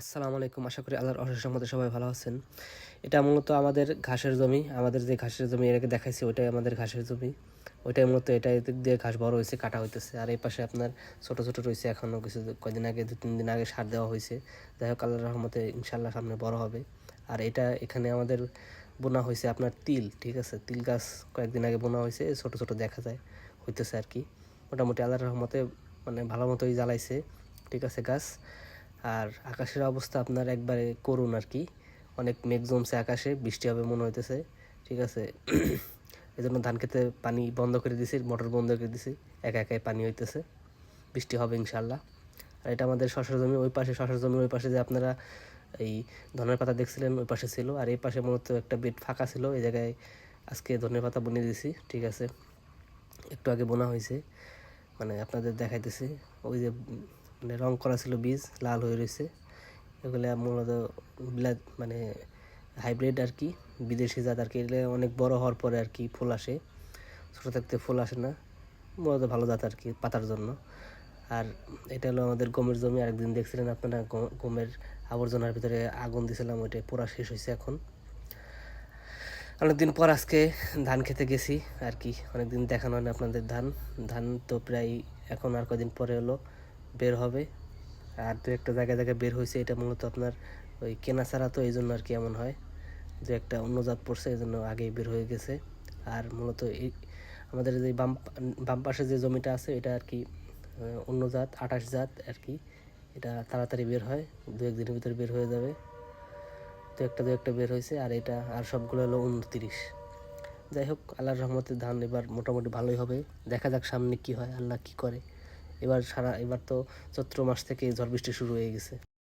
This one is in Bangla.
আসসালামু আলাইকুম। আশা করি আল্লাহর অশেষ রহমতে সবাই ভালো আছেন। এটা মূলত আমাদের ঘাসের জমি। আমাদের যে ঘাসের জমি এর আগে দেখাইছি ওইটাই আমাদের ঘাসের জমি। ওইটাই মূলত এটা এদিক দিয়ে ঘাস বড় হয়েছে, কাটা হইতেছে। আর এই পাশে আপনার ছোট ছোট রয়েছে, এখনও কিছু কয়দিন আগে 2-3 দিন আগে সার দেওয়া হয়েছে। যাই হোক, আল্লাহর রহমতে ইনশাল্লাহ সামনে বড় হবে। আর এটা এখানে আমাদের বোনা হয়েছে আপনার তিল, ঠিক আছে। তিল গাছ কয়েকদিন আগে বোনা হয়েছে, ছোট ছোট দেখা যায় হইতেছে আর কি। মোটামুটি আল্লাহর রহমতে মানে ভালো মতোই জ্বালাইছে, ঠিক আছে গাছ। আর আকাশের অবস্থা আপনার একবারে করুণ আর কি। অনেক মেঘ জমছে আকাশে, বৃষ্টি হবে মনে হইতেছে, ঠিক আছে। এই জন্য ধান খেতে পানি বন্ধ করে দিছি, মোটর বন্ধ করে দিছি। একা একাই পানি হইতেছে, বৃষ্টি হবে ইনশাল্লাহ। আর এটা আমাদের শশার জমি। ওই পাশে শশার জমি, ওই পাশে যে আপনারা এই ধনের পাতা দেখছিলেন ওই পাশে ছিল। আর এই পাশে মূলত একটা বেড ফাঁকা ছিল, এই জায়গায় আজকে ধনের পাতা বুনিয়ে দিছি, ঠিক আছে। একটু আগে বোনা হয়েছে, মানে আপনাদের দেখাইতেছি। ওই যে মানে রং করা ছিল, বীজ লাল হয়ে রয়েছে। এগুলো মূলত মানে হাইব্রিড আর কি, বিদেশি জাত আর কি। এগুলো অনেক বড় হওয়ার পরে আর কি ফুল আসে, ছোটো থাকতে ফুল আসে না। মূলত ভালো জাত আর কি পাতার জন্য। আর এটা হলো আমাদের গমের জমি। আরেকদিন দেখছিলেন আপনারা গমের আবর্জনার ভিতরে আগুন দিয়েছিলাম, ওইটা পুরা শেষ হয়েছে এখন। অনেকদিন পর আজকে ধান খেতে গেছি আর কি। অনেকদিন দেখানো হয় না আপনাদের ধান। ধান তো প্রায় এখন আর কদিন পরে হলো বের হবে। আর দু একটা জায়গায় জায়গায় বের হয়েছে। এটা মূলত আপনার ওই কেনা ছাড়া, তো এই জন্য আর কি এমন হয়। দু একটা অন্য জাত পড়ছে, এই জন্য আগেই বের হয়ে গেছে। আর মূলত এই আমাদের যে বাম পাশে যে জমিটা আছে এটা আর কি অন্য জাত, 28 জাত আর কি। এটা তাড়াতাড়ি বের হয়, 2-1 দিনের ভিতরে বের হয়ে যাবে। দু একটা বের হয়েছে। আর এটা আর সবগুলো হলো 29। যাই হোক, আল্লাহর রহমতে ধান এবার মোটামুটি ভালোই হবে। দেখা যাক সামনে কি হয়, আল্লাহ কি করে। এবার তো চৈত্র মাস থেকে ঝড় বৃষ্টি শুরু হয়ে গেছে।